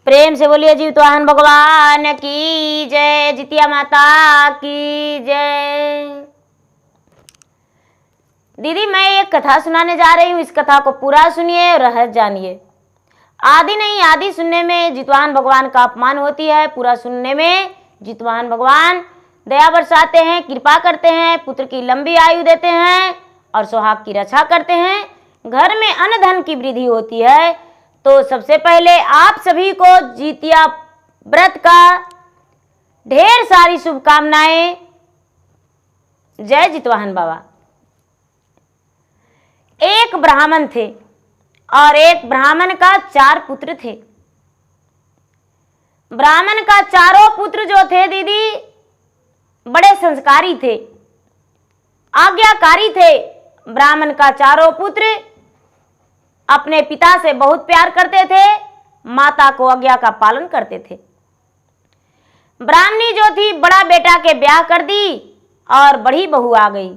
प्रेम से बोलिए जीतवाहन भगवान की जय, जितिया माता की जय। दीदी मैं एक कथा सुनाने जा रही हूँ, इस कथा को पूरा सुनिए और रहस्य जानिए। आदि नहीं आदि सुनने में जितवाहन भगवान का अपमान होती है, पूरा सुनने में जितवाहन भगवान दया बरसाते हैं, कृपा करते हैं, पुत्र की लंबी आयु देते हैं और सुहाग की रक्षा करते हैं, घर में अन्न धन की वृद्धि होती है। तो सबसे पहले आप सभी को जितिया व्रत का ढेर सारी शुभकामनाएं। जय जितवाहन बाबा। एक ब्राह्मण थे और एक ब्राह्मण का 4 पुत्र थे। ब्राह्मण का चारों पुत्र जो थे दीदी बड़े संस्कारी थे, आज्ञाकारी थे। ब्राह्मण का चारों पुत्र अपने पिता से बहुत प्यार करते थे, माता को आज्ञा का पालन करते थे। ब्राह्मणी जो थी बड़ा बेटा के ब्याह कर दी और बड़ी बहू आ गई।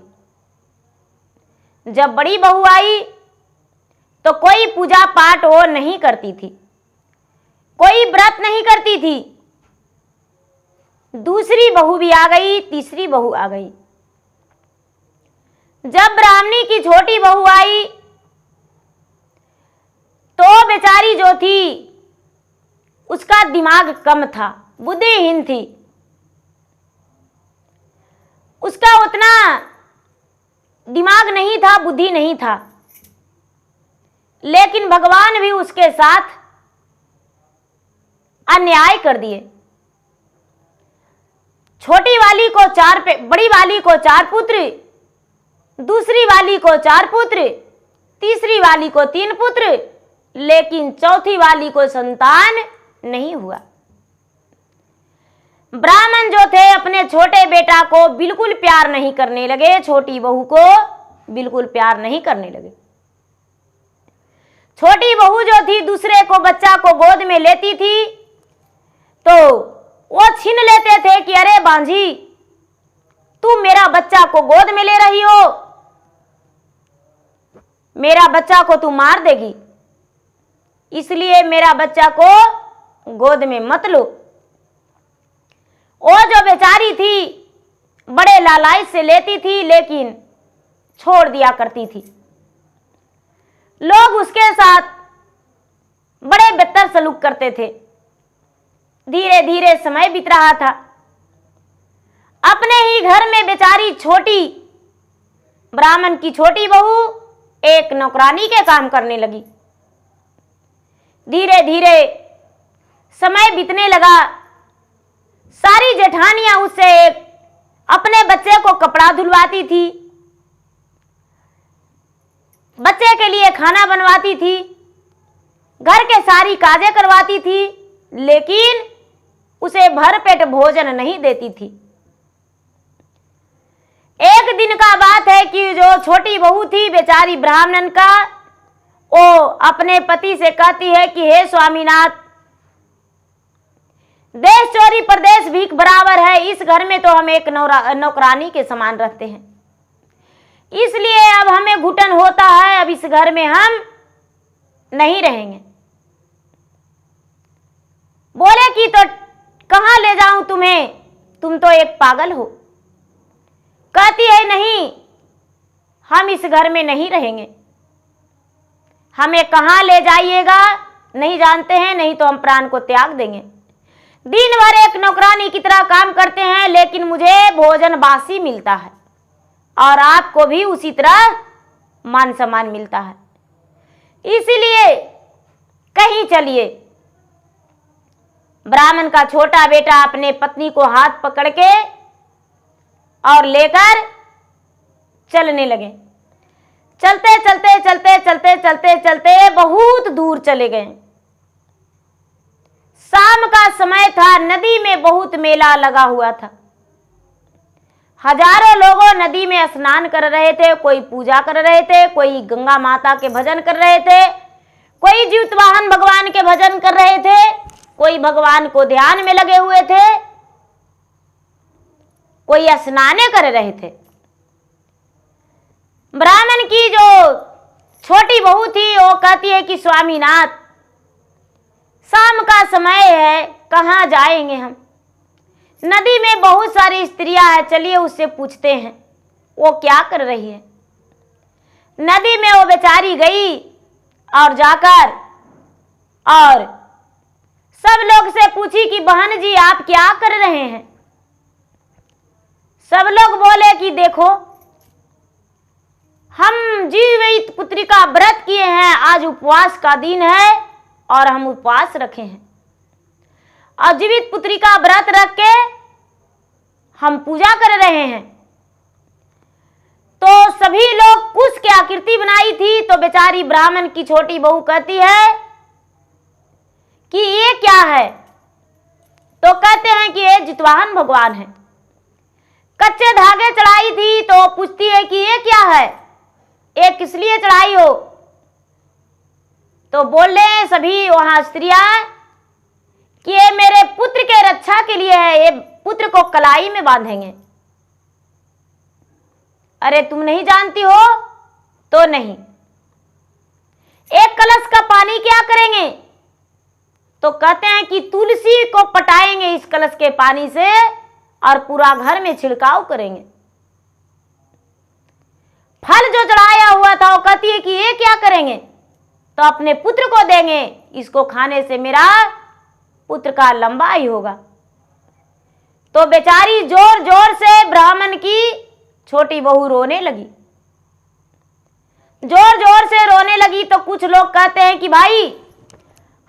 जब बड़ी बहू आई तो कोई पूजा पाठ वो नहीं करती थी, कोई व्रत नहीं करती थी। दूसरी बहू भी आ गई, तीसरी बहू आ गई। जब ब्राह्मणी की छोटी बहू आई तो बेचारी जो थी उसका दिमाग कम था, बुद्धिहीन थी, उसका उतना दिमाग नहीं था, बुद्धि नहीं था। लेकिन भगवान भी उसके साथ अन्याय कर दिए। छोटी वाली को बड़ी वाली को 4 पुत्र, दूसरी वाली को 4 पुत्र, तीसरी वाली को 3 पुत्र, लेकिन चौथी वाली को संतान नहीं हुआ। ब्राह्मण जो थे अपने छोटे बेटा को बिल्कुल प्यार नहीं करने लगे, छोटी बहू को बिल्कुल प्यार नहीं करने लगे। छोटी बहू जो थी दूसरे को बच्चा को गोद में लेती थी तो वो छीन लेते थे कि अरे बांझी तू मेरा बच्चा को गोद में ले रही हो, मेरा बच्चा को तू मार देगी, इसलिए मेरा बच्चा को गोद में मत लो। वो जो बेचारी थी बड़े लालायत से लेती थी लेकिन छोड़ दिया करती थी। लोग उसके साथ बड़े बेहतर सलूक करते थे। धीरे धीरे समय बीत रहा था। अपने ही घर में बेचारी छोटी ब्राह्मण की छोटी बहू एक नौकरानी के काम करने लगी। धीरे धीरे समय बीतने लगा। सारी जेठानियां उससे अपने बच्चे को कपड़ा धुलवाती थी, बच्चे के लिए खाना बनवाती थी, घर के सारी काजें करवाती थी, लेकिन उसे भरपेट भोजन नहीं देती थी। एक दिन का बात है कि जो छोटी बहू थी बेचारी ब्राह्मण का, वो अपने पति से कहती है कि हे स्वामीनाथ, देश चोरी परदेश भीख बराबर है, इस घर में तो हम एक नौकरानी के समान रहते हैं, इसलिए अब हमें घुटन होता है, अब इस घर में हम नहीं रहेंगे। बोले कि तो कहां ले जाऊं तुम्हें, तुम तो एक पागल हो। कहती है नहीं, हम इस घर में नहीं रहेंगे, हमें कहां ले जाइएगा नहीं जानते हैं, नहीं तो हम प्राण को त्याग देंगे। दिन भर एक नौकरानी की तरह काम करते हैं, लेकिन मुझे भोजन बासी मिलता है और आपको भी उसी तरह मान सम्मान मिलता है, इसीलिए कहीं चलिए। ब्राह्मण का छोटा बेटा अपने पत्नी को हाथ पकड़ के और लेकर चलने लगे। चलते चलते चलते चलते चलते चलते बहुत दूर चले गए। शाम का समय था, नदी में बहुत मेला लगा हुआ था। हजारों लोगों नदी में स्नान कर रहे थे, कोई पूजा कर रहे थे, कोई गंगा माता के भजन कर रहे थे, कोई जितवाहन भगवान के भजन कर रहे थे, कोई भगवान को ध्यान में लगे हुए थे, कोई स्नाने कर रहे थे। ब्राह्मण की जो छोटी बहू थी वो कहती है कि स्वामीनाथ, शाम का समय है, कहाँ जाएंगे हम। नदी में बहुत सारी स्त्रियां हैं, चलिए उससे पूछते हैं वो क्या कर रही है। नदी में वो बेचारी गई और जाकर और सब लोग से पूछी कि बहन जी आप क्या कर रहे हैं। सब लोग बोले कि देखो हम जीवित पुत्री का व्रत किए हैं, आज उपवास का दिन है और हम उपवास रखे हैं और जीवित पुत्री का व्रत रख के हम पूजा कर रहे हैं। तो सभी लोग कुश की आकृति बनाई थी, तो बेचारी ब्राह्मण की छोटी बहू कहती है कि ये क्या है। तो कहते हैं कि ये जितवाहन भगवान है। कच्चे धागे चढ़ाई थी, तो पूछती है कि ये क्या है, ये किस लिए चढ़ाई हो। तो बोले सभी वहां स्त्रियां कि ये मेरे पुत्र के रक्षा के लिए है, ये पुत्र को कलाई में बांधेंगे। अरे तुम नहीं जानती हो तो नहीं। एक कलश का पानी क्या करेंगे, तो कहते हैं कि तुलसी को पटाएंगे इस कलश के पानी से और पूरा घर में छिड़काव करेंगे। फल जो चढ़ाया हुआ था वो कहती है कि ये क्या करेंगे, तो अपने पुत्र को देंगे, इसको खाने से मेरा पुत्र का लंबा ही होगा। तो बेचारी जोर जोर से ब्राह्मण की छोटी बहू रोने लगी, जोर जोर से रोने लगी। तो कुछ लोग कहते हैं कि भाई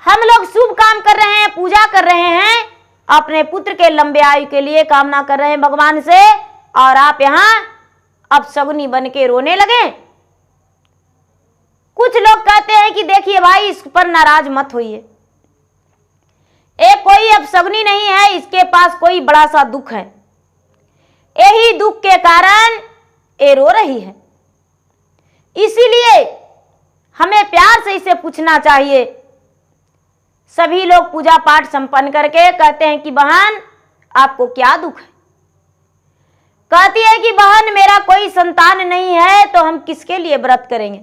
हम लोग शुभ काम कर रहे हैं, पूजा कर रहे हैं, अपने पुत्र के लंबे आयु के लिए कामना कर रहे हैं भगवान से, और आप यहां अब शगुनी बन के रोने लगे। कुछ लोग कहते हैं कि देखिए भाई इस पर नाराज मत होइए, एक कोई अब शगुनी नहीं है, इसके पास कोई बड़ा सा दुख है, यही दुख के कारण ये रो रही है, इसीलिए हमें प्यार से इसे पूछना चाहिए। सभी लोग पूजा पाठ संपन्न करके कहते हैं कि बहन आपको क्या दुख है। कहती है कि बहन मेरा कोई संतान नहीं है, तो हम किसके लिए व्रत करेंगे।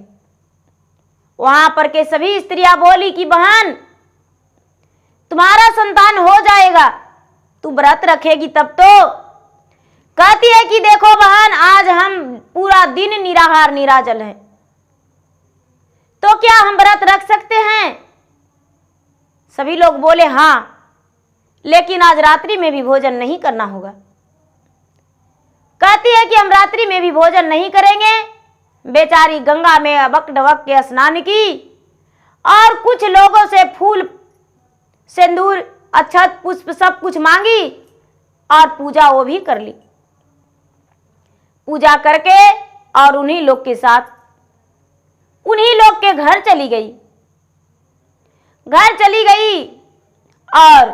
वहां पर के सभी स्त्रियां बोली कि बहन तुम्हारा संतान हो जाएगा, तू व्रत रखेगी तब तो। कहती है कि देखो बहन आज हम पूरा दिन निराहार निराजल हैं, तो क्या हम व्रत रख सकते हैं। सभी लोग बोले हाँ, लेकिन आज रात्रि में भी भोजन नहीं करना होगा। कहती है कि हम रात्रि में भी भोजन नहीं करेंगे। बेचारी गंगा में अबक डबक के स्नान की और कुछ लोगों से फूल सिंदूर अक्षत पुष्प सब कुछ मांगी और पूजा वो भी कर ली। पूजा करके और उन्हीं लोग के साथ उन्हीं लोग के घर चली गई। घर चली गई और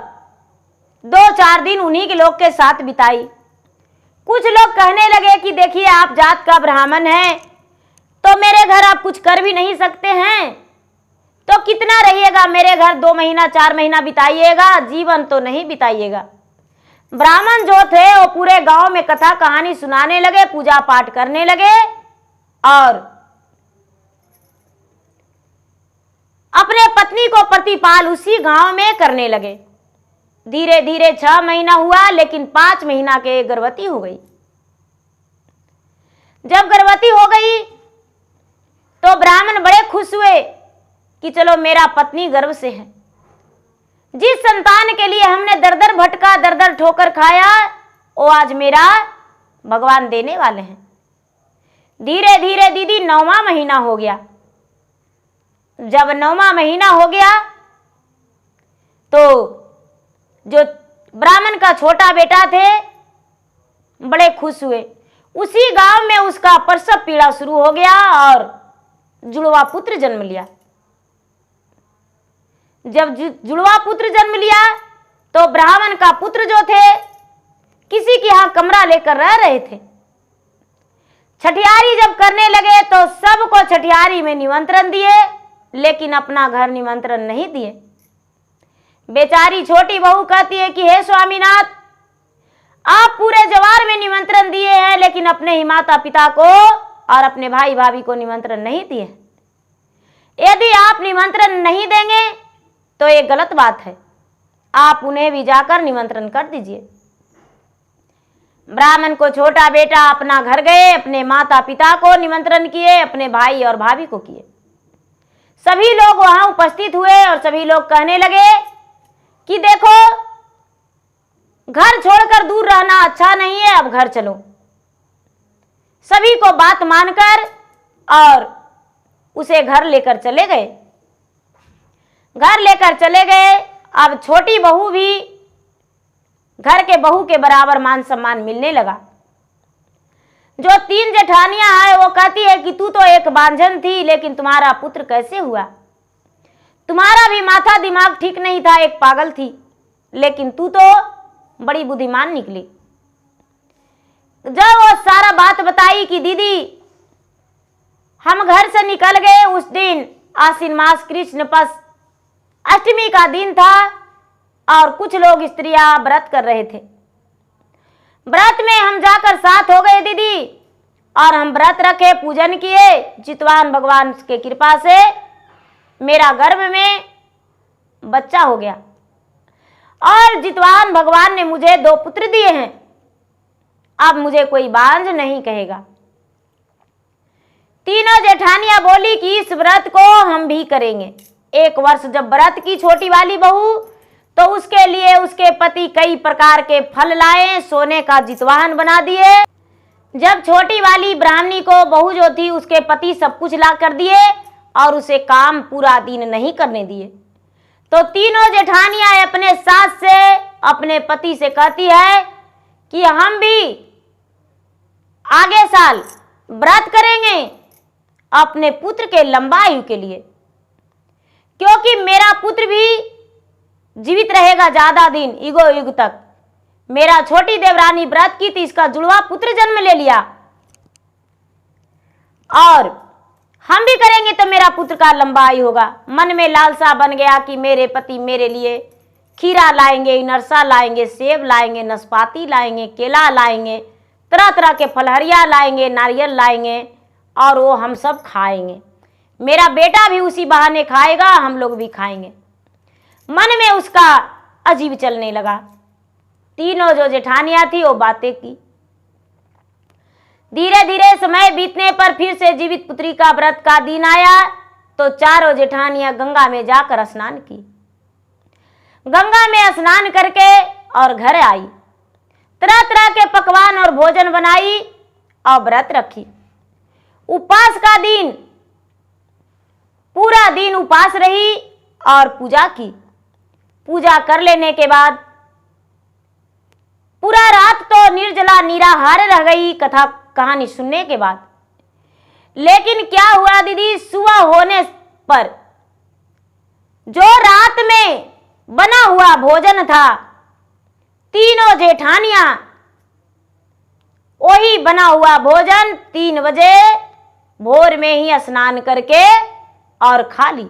2-4 दिन उन्हीं के लोग के साथ बिताई। कुछ लोग कहने लगे कि देखिए आप जात का ब्राह्मण हैं, तो मेरे घर आप कुछ कर भी नहीं सकते हैं, तो कितना रहिएगा मेरे घर, 2 महीना 4 महीना बिताइएगा, जीवन तो नहीं बिताइएगा। ब्राह्मण जो थे वो पूरे गांव में कथा कहानी सुनाने लगे, पूजा पाठ करने लगे और अपने पत्नी को प्रतिपाल उसी गांव में करने लगे। धीरे धीरे 6 महीना हुआ, लेकिन 5 महीना के गर्भवती हो गई। जब गर्भवती हो गई तो ब्राह्मण बड़े खुश हुए कि चलो मेरा पत्नी गर्भ से है। जिस संतान के लिए हमने दर दर भटका दर दर ठोकर खाया, वो आज मेरा भगवान देने वाले हैं। धीरे धीरे दीदी 9वां महीना हो गया। जब 9वां महीना हो गया तो जो ब्राह्मण का छोटा बेटा थे बड़े खुश हुए। उसी गांव में उसका प्रसव पीड़ा शुरू हो गया और जुड़वा पुत्र जन्म लिया। जब जुड़वा पुत्र जन्म लिया तो ब्राह्मण का पुत्र जो थे किसी के यहां कमरा लेकर रह रहे थे। छठियारी जब करने लगे तो सबको छठियारी में निमंत्रण दिए, लेकिन अपना घर निमंत्रण नहीं दिए। बेचारी छोटी बहू कहती है कि हे स्वामीनाथ, आप पूरे जवार में निमंत्रण दिए हैं, लेकिन अपने ही माता पिता को और अपने भाई भाभी को निमंत्रण नहीं दिए। यदि आप निमंत्रण नहीं देंगे तो ये गलत बात है। आप उन्हें भी जाकर निमंत्रण कर दीजिए। ब्राह्मण को छोटा बेटा अपना घर गए, अपने माता पिता को निमंत्रण किए, अपने भाई और भाभी को किए। सभी लोग वहां उपस्थित हुए और सभी लोग कहने लगे कि देखो, घर छोड़कर दूर रहना अच्छा नहीं है, अब घर चलो। सभी को बात मानकर और उसे घर लेकर चले गए। घर लेकर चले गए। अब छोटी बहू भी घर के बहू के बराबर मान सम्मान मिलने लगा। जो 3 जेठानियां हैं वो कहती है कि तू तो एक बांझन थी, लेकिन तुम्हारा पुत्र कैसे हुआ? तुम्हारा भी माथा दिमाग ठीक नहीं था, एक पागल थी, लेकिन तू तो बड़ी बुद्धिमान निकली। जब वो सारा बात बताई कि दीदी हम घर से निकल गए, उस दिन आश्विन मास कृष्ण पक्ष अष्टमी का दिन था और कुछ लोग स्त्रियां व्रत कर रहे थे। व्रत में हम जाकर साथ हो गए दीदी, और हम व्रत रखे, पूजन किए। जितवान भगवान के कृपा से मेरा गर्भ में बच्चा हो गया और जितवान भगवान ने मुझे 2 पुत्र दिए हैं। अब मुझे कोई बांझ नहीं कहेगा। तीनों जेठानियां बोली कि इस व्रत को हम भी करेंगे। 1 वर्ष जब व्रत की छोटी वाली बहू, तो उसके लिए उसके पति कई प्रकार के फल लाए, सोने का जितवाहन बना दिए। जब छोटी वाली ब्राह्मणी को बहू जो थी उसके पति सब कुछ ला कर दिए और उसे काम पूरा दिन नहीं करने दिए, तो तीनों जेठानियां अपने सास से, अपने पति से कहती है कि हम भी आगे साल व्रत करेंगे अपने पुत्र के लंबा आयु के लिए, क्योंकि मेरा पुत्र भी जीवित रहेगा ज्यादा दिन, युगो युग तक। मेरा छोटी देवरानी व्रत की थी, इसका जुड़वा पुत्र जन्म ले लिया और हम भी करेंगे तो मेरा पुत्र का लंबा आयु होगा। मन में लालसा बन गया कि मेरे पति मेरे लिए खीरा लाएंगे, इनरसा लाएंगे, सेब लाएंगे, नाशपाती लाएंगे, केला लाएंगे, तरह तरह के फलहरिया लाएंगे, नारियल लाएंगे और वो हम सब खाएंगे। मेरा बेटा भी उसी बहाने खाएगा, हम लोग भी खाएंगे। मन में उसका अजीब चलने लगा। तीनों जो जेठानियां थी वो बातें की। धीरे धीरे समय बीतने पर फिर से जीवित पुत्री का व्रत का दिन आया, तो चारों जेठानियां गंगा में जाकर स्नान की। गंगा में स्नान करके और घर आई, तरह तरह के पकवान और भोजन बनाई और व्रत रखी। उपवास का दिन, पूरा दिन उपवास रही और पूजा की। पूजा कर लेने के बाद पूरा रात तो निर्जला निराहार रह गई कथा कहानी सुनने के बाद। लेकिन क्या हुआ दीदी, सुबह होने पर जो रात में बना हुआ भोजन था, तीनों जेठानियां वही बना हुआ भोजन 3 बजे भोर में ही स्नान करके और खा ली।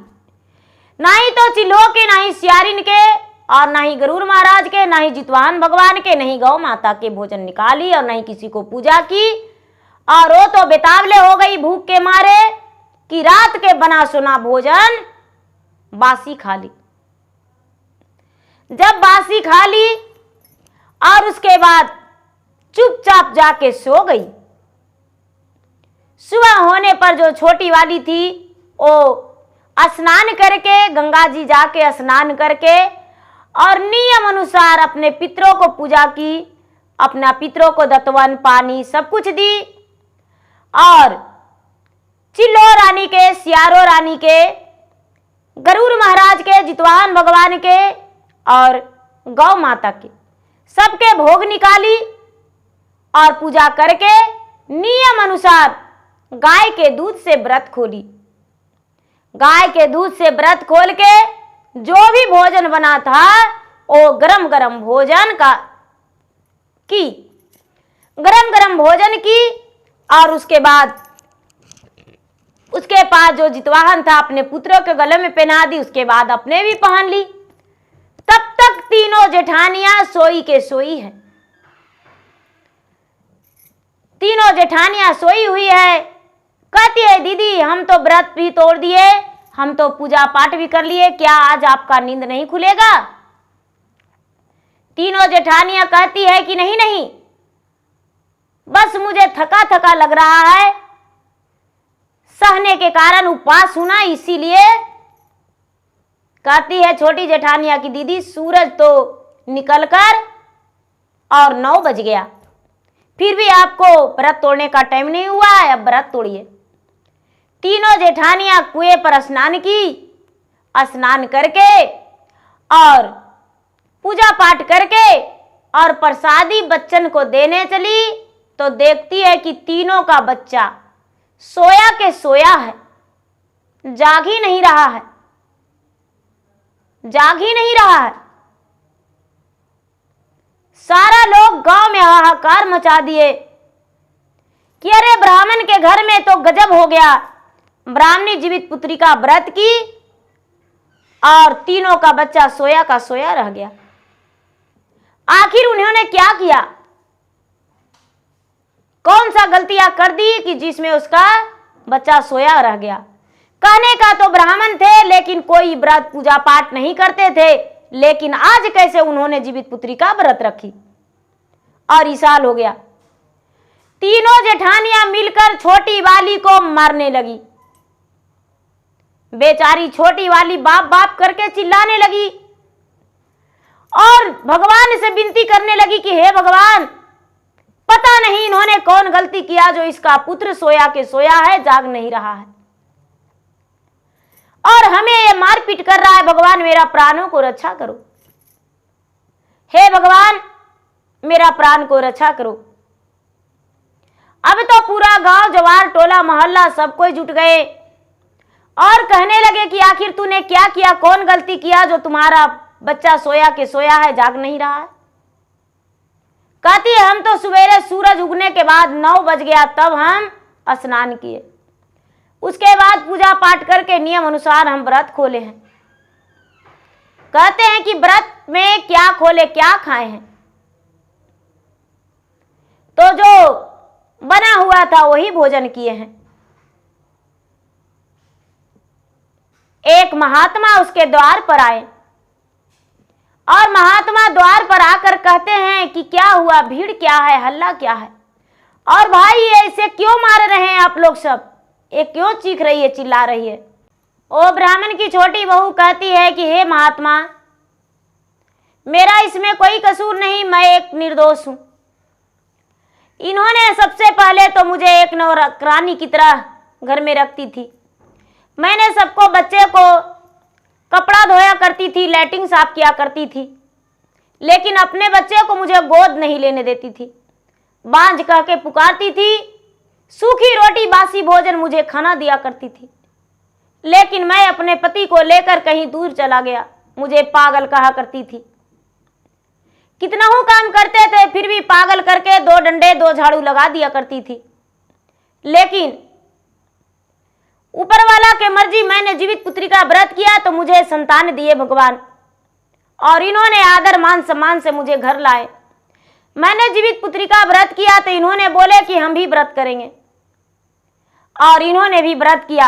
ना ही तो चिल्हो के, ना ही सियारिन के, और ना ही गरुड़ महाराज के, ना ही जितवाहन भगवान के, नहीं गौ माता के भोजन निकाली और नहीं किसी को पूजा की। और वो तो बेतावले हो गई भूख के मारे कि रात के बना सुना भोजन बासी खा ली। जब बासी खा ली और उसके बाद चुपचाप जाके सो गई। सुबह होने पर जो छोटी वाली थी वो स्नान करके, गंगा जी जाके स्नान करके और नियम अनुसार अपने पितरों को पूजा की, अपना पितरों को दत्तवन पानी सब कुछ दी और चिल्लो रानी के, सियारो रानी के, गरुड़ महाराज के, जितवाहन भगवान के और गौ माता के सबके भोग निकाली और पूजा करके नियम अनुसार गाय के दूध से व्रत खोली। गाय के दूध से व्रत खोल के जो भी भोजन बना था वो गरम गरम भोजन की और उसके बाद उसके पास जो जितवाहन था अपने पुत्रों के गले में पहना दी, उसके बाद अपने भी पहन ली। तब तक तीनों जेठानियां सोई के सोई है। तीनों जेठानियां सोई हुई है। कहती है दीदी हम तो व्रत भी तोड़ दिए, हम तो पूजा पाठ भी कर लिए, क्या आज आपका नींद नहीं खुलेगा? तीनों जेठानियां कहती है कि नहीं नहीं, बस मुझे थका थका लग रहा है, सहने के कारण उपवास हुआ, इसीलिए कहती है छोटी जेठानिया की दीदी सूरज तो निकलकर और 9 बज गया, फिर भी आपको व्रत तोड़ने का टाइम नहीं हुआ है, अब व्रत तोड़िए। तीनों जेठानियां कुएं पर स्नान की, स्नान करके और पूजा पाठ करके और प्रसादी बच्चन को देने चली तो देखती है कि तीनों का बच्चा सोया के सोया है, जाग ही नहीं रहा है, जाग ही नहीं रहा है। सारा लोग गांव में हाहाकार मचा दिए कि अरे ब्राह्मण के घर में तो गजब हो गया, ब्राह्मणी जीवित पुत्री का व्रत की और तीनों का बच्चा सोया का सोया रह गया। आखिर उन्होंने क्या किया, कौन सा गलतियां कर दी कि जिसमें उसका बच्चा सोया रह गया। कहने का तो ब्राह्मण थे लेकिन कोई व्रत पूजा पाठ नहीं करते थे, लेकिन आज कैसे उन्होंने जीवित पुत्री का व्रत रखी और इसाल हो गया। तीनों जेठानियां मिलकर छोटी वाली को मारने लगी। बेचारी छोटी वाली बाप बाप करके चिल्लाने लगी और भगवान से विनती करने लगी कि हे भगवान, पता नहीं इन्होंने कौन गलती किया जो इसका पुत्र सोया के सोया है, जाग नहीं रहा है और हमें ये मारपीट कर रहा है। भगवान मेरा प्राणों को रक्षा करो, हे भगवान मेरा प्राण को रक्षा करो। अब तो पूरा गांव जवार टोला मोहल्ला सब कोई जुट गए और कहने लगे कि आखिर तूने क्या किया, कौन गलती किया जो तुम्हारा बच्चा सोया के सोया है, जाग नहीं रहा है। कहती है हम तो सवेरे सूरज उगने के बाद 9 बज गया तब हम स्नान किए, उसके बाद पूजा पाठ करके नियम अनुसार हम व्रत खोले हैं। कहते हैं कि व्रत में क्या खोले क्या खाए हैं, तो जो बना हुआ था वही भोजन किए हैं। एक महात्मा उसके द्वार पर आए और महात्मा द्वार पर आकर कहते हैं कि क्या हुआ, भीड़ क्या है, हल्ला क्या है, और भाई ऐसे क्यों मार रहे हैं आप लोग सब, ये क्यों चीख रही है, चिल्ला रही है। ओ ब्राह्मण की छोटी बहू कहती है कि हे महात्मा, मेरा इसमें कोई कसूर नहीं, मैं एक निर्दोष हूं। इन्होंने सबसे पहले तो मुझे एक नौकरानी की तरह घर में रखती थी, मैंने सबको बच्चे को कपड़ा धोया करती थी, लैट्रिन साफ किया करती थी, लेकिन अपने बच्चे को मुझे गोद नहीं लेने देती थी, बांझ कह के पुकारती थी, सूखी रोटी बासी भोजन मुझे खाना दिया करती थी, लेकिन मैं अपने पति को लेकर कहीं दूर चला गया, मुझे पागल कहा करती थी। कितना हूं काम करते थे फिर भी पागल करके 2 डंडे 2 झाड़ू लगा दिया करती थी, लेकिन ऊपर वाला के मर्जी मैंने जीवित पुत्री का व्रत किया तो मुझे संतान दिए भगवान, और इन्होंने आदर मान सम्मान से मुझे घर लाए। मैंने जीवित पुत्री का व्रत किया तो इन्होंने बोले कि हम भी व्रत करेंगे, और इन्होंने भी व्रत किया,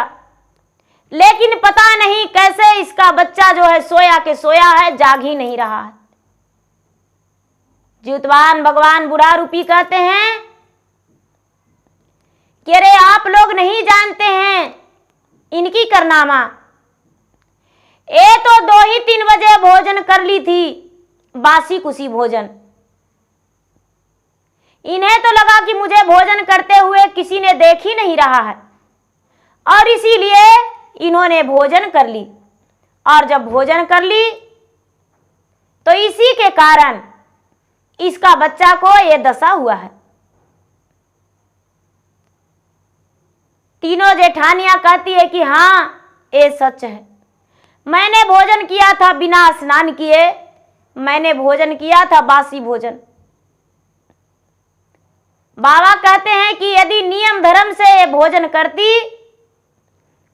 लेकिन पता नहीं कैसे इसका बच्चा जो है सोया के सोया है, जाग ही नहीं रहा है। जीवतवान भगवान बुढ़ा रूपी कहते हैं कि अरे आप लोग नहीं जानते हैं इनकी करनामा, ये तो 2 ही 3 बजे भोजन कर ली थी, बासी कुसी भोजन। इन्हें तो लगा कि मुझे भोजन करते हुए किसी ने देख ही नहीं रहा है, और इसीलिए इन्होंने भोजन कर ली, और जब भोजन कर ली तो इसी के कारण इसका बच्चा को ये दशा हुआ है। तीनों जेठानियां कहती है कि हाँ ये सच है, मैंने भोजन किया था बिना स्नान किए, मैंने भोजन किया था बासी भोजन। बाबा कहते हैं कि यदि नियम धर्म से भोजन करती,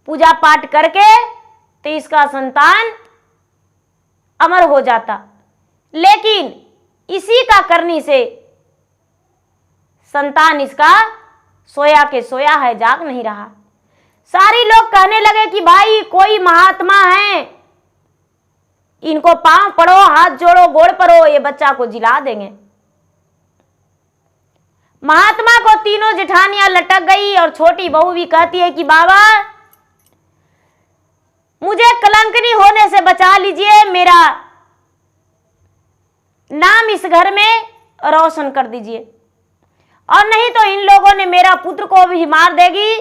पूजा पाठ करके, तो इसका संतान अमर हो जाता, लेकिन इसी का करनी से संतान इसका सोया के सोया है, जाग नहीं रहा। सारी लोग कहने लगे कि भाई कोई महात्मा है इनको पांव पड़ो, हाथ जोड़ो, गोड़ पड़ो, ये बच्चा को जिला देंगे। महात्मा को तीनों जेठानियां लटक गई और छोटी बहू भी कहती है कि बाबा मुझे कलंकनी होने से बचा लीजिए, मेरा नाम इस घर में रोशन कर दीजिए, और नहीं तो इन लोगों ने मेरा पुत्र को भी मार देगी,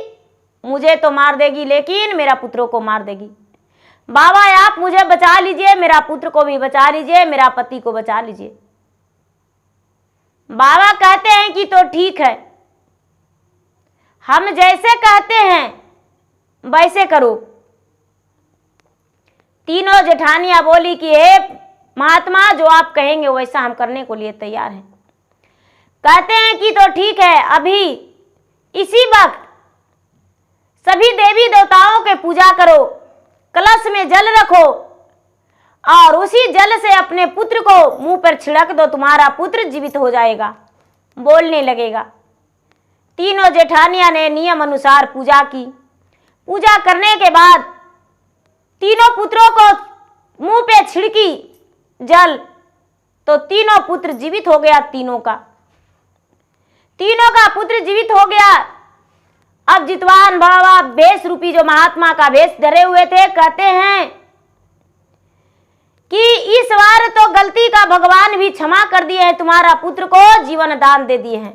मुझे तो मार देगी लेकिन मेरा पुत्रों को मार देगी। बाबा आप मुझे बचा लीजिए, मेरा पुत्र को भी बचा लीजिए, मेरा पति को बचा लीजिए। बाबा कहते हैं कि तो ठीक है, हम जैसे कहते हैं वैसे करो। तीनों जेठानियां बोली कि हे महात्मा जो आप कहेंगे वैसा हम करने को लिए तैयार हैं। कहते हैं कि तो ठीक है, अभी इसी वक्त सभी देवी देवताओं के पूजा करो, कलश में जल रखो और उसी जल से अपने पुत्र को मुंह पर छिड़क दो, तुम्हारा पुत्र जीवित हो जाएगा, बोलने लगेगा। तीनों जेठानियां ने नियम अनुसार पूजा की। पूजा करने के बाद तीनों पुत्रों को मुंह पे छिड़की जल, तो तीनों पुत्र जीवित हो गया। तीनों का पुत्र जीवित हो गया। अब जितवान बाबा भेष रूपी जो महात्मा का भेष धरे हुए थे, कहते हैं कि इस बार तो गलती का भगवान भी क्षमा कर दिए हैं, तुम्हारा पुत्र को जीवन दान दे दिए हैं,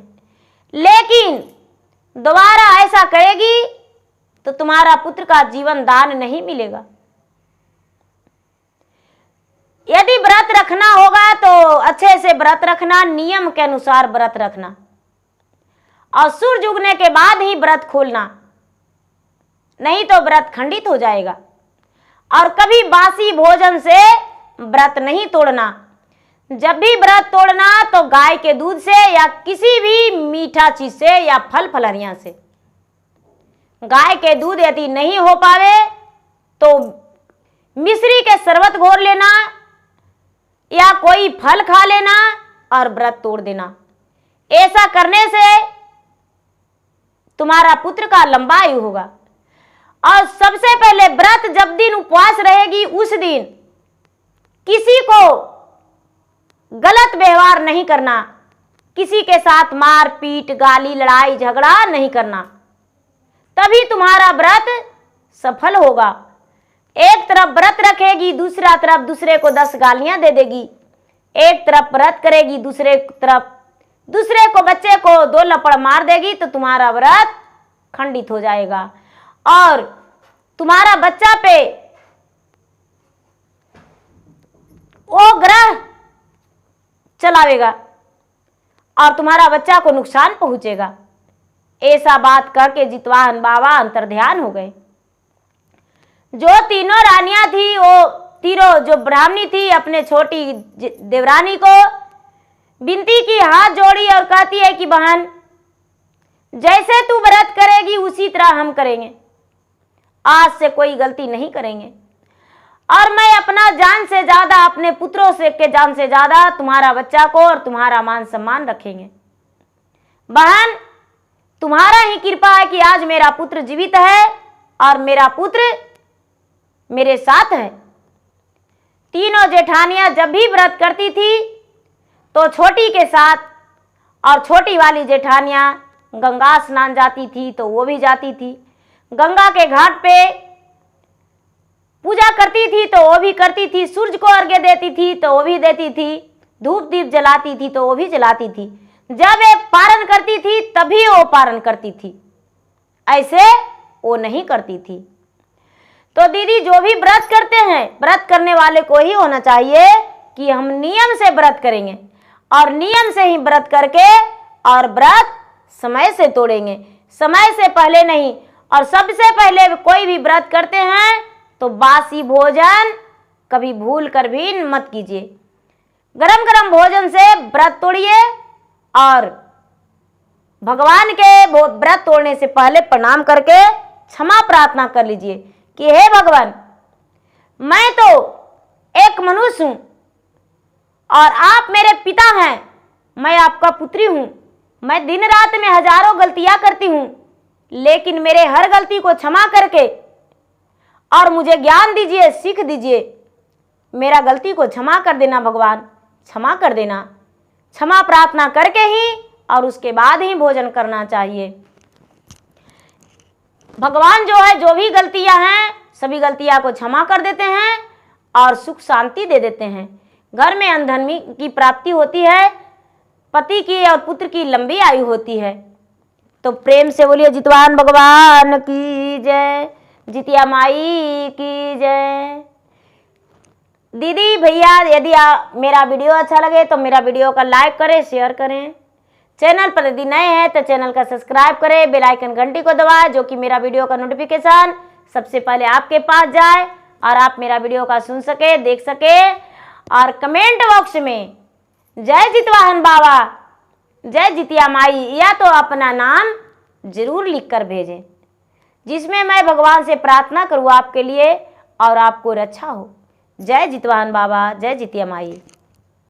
लेकिन दोबारा ऐसा करेगी तो तुम्हारा पुत्र का जीवन दान नहीं मिलेगा। यदि व्रत रखना होगा तो अच्छे से व्रत रखना, नियम के अनुसार व्रत रखना, और सूरज उगने के बाद ही व्रत खोलना, नहीं तो व्रत खंडित हो जाएगा। और कभी बासी भोजन से व्रत नहीं तोड़ना। जब भी व्रत तोड़ना तो गाय के दूध से या किसी भी मीठा चीज से या फल फलहरियां से। गाय के दूध यदि नहीं हो पावे तो मिश्री के शरबत घोर लेना या कोई फल खा लेना और व्रत तोड़ देना। ऐसा करने से तुम्हारा पुत्र का लंबा आयु होगा। और सबसे पहले व्रत जब दिन उपवास रहेगी उस दिन किसी को गलत व्यवहार नहीं करना, किसी के साथ मार पीट गाली लड़ाई झगड़ा नहीं करना, तभी तुम्हारा व्रत सफल होगा। एक तरफ व्रत रखेगी, दूसरा तरफ दूसरे को 10 गालियां दे देगी। एक तरफ व्रत करेगी, दूसरे तरफ दूसरे को बच्चे को 2 लपड़ मार देगी, तो तुम्हारा व्रत खंडित हो जाएगा और तुम्हारा बच्चा पे वो ग्रह चलावेगा और तुम्हारा बच्चा को नुकसान पहुंचेगा। ऐसा बात करके जितवान बाबा अंतर्ध्यान हो गए। जो तीनों रानियां थी, वो तीनों जो ब्राह्मणी थी, अपने छोटी देवरानी को विनती की, हाथ जोड़ी और कहती है कि बहन जैसे तू व्रत करेगी उसी तरह हम करेंगे, आज से कोई गलती नहीं करेंगे, और मैं अपना जान से ज्यादा, अपने पुत्रों से के जान से ज्यादा तुम्हारा बच्चा को और तुम्हारा मान सम्मान रखेंगे। बहन तुम्हारा ही कृपा है कि आज मेरा पुत्र जीवित है और मेरा पुत्र मेरे साथ है। तीनों जेठानियां जब भी व्रत करती थी तो छोटी के साथ, और छोटी वाली जेठानियां गंगा स्नान जाती थी तो वो भी जाती थी, गंगा के घाट पे पूजा करती थी तो वो भी करती थी, सूरज को अर्घ्य देती थी तो वो भी देती थी, धूप दीप जलाती थी तो वो भी जलाती थी। जब वे पारण करती थी तभी वो पारण करती थी, ऐसे वो नहीं करती थी। तो दीदी जो भी व्रत करते हैं, व्रत करने वाले को ही होना चाहिए कि हम नियम से व्रत करेंगे और नियम से ही व्रत करके और व्रत समय से तोड़ेंगे, समय से पहले नहीं। और सबसे पहले कोई भी व्रत करते हैं तो बासी भोजन कभी भूल कर भी मत कीजिए। गरम गरम भोजन से व्रत तोड़िए और भगवान के व्रत तोड़ने से पहले प्रणाम करके क्षमा प्रार्थना कर लीजिए कि हे भगवान, मैं तो एक मनुष्य हूं और आप मेरे पिता हैं, मैं आपका पुत्री हूं, मैं दिन रात में हजारों गलतियां करती हूं, लेकिन मेरे हर गलती को क्षमा करके और मुझे ज्ञान दीजिए, सीख दीजिए। मेरा गलती को क्षमा कर देना भगवान, क्षमा कर देना। क्षमा प्रार्थना करके ही और उसके बाद ही भोजन करना चाहिए। भगवान जो है, जो भी गलतियां हैं सभी गलतियां को क्षमा कर देते हैं और सुख शांति दे देते हैं। घर में धन की प्राप्ति होती है, पति की और पुत्र की लंबी आयु होती है। तो प्रेम से बोलिए जितवान भगवान की जय, जितिया माई की जय। दीदी भैया, यदि मेरा वीडियो अच्छा लगे तो मेरा वीडियो का लाइक करें, शेयर करें। चैनल पर यदि नए हैं तो चैनल का सब्सक्राइब करें, बेल आइकन घंटी को दबाएं, जो कि मेरा वीडियो का नोटिफिकेशन सबसे पहले आपके पास जाए और आप मेरा वीडियो का सुन सके, देख सके। और कमेंट बॉक्स में जय जितवाहन बाबा, जय जितिया माई या तो अपना नाम जरूर लिख कर भेजें, जिसमें मैं भगवान से प्रार्थना करूँ आपके लिए और आपको रक्षा हो। जय जितवाहन बाबा, जय जितिया माई।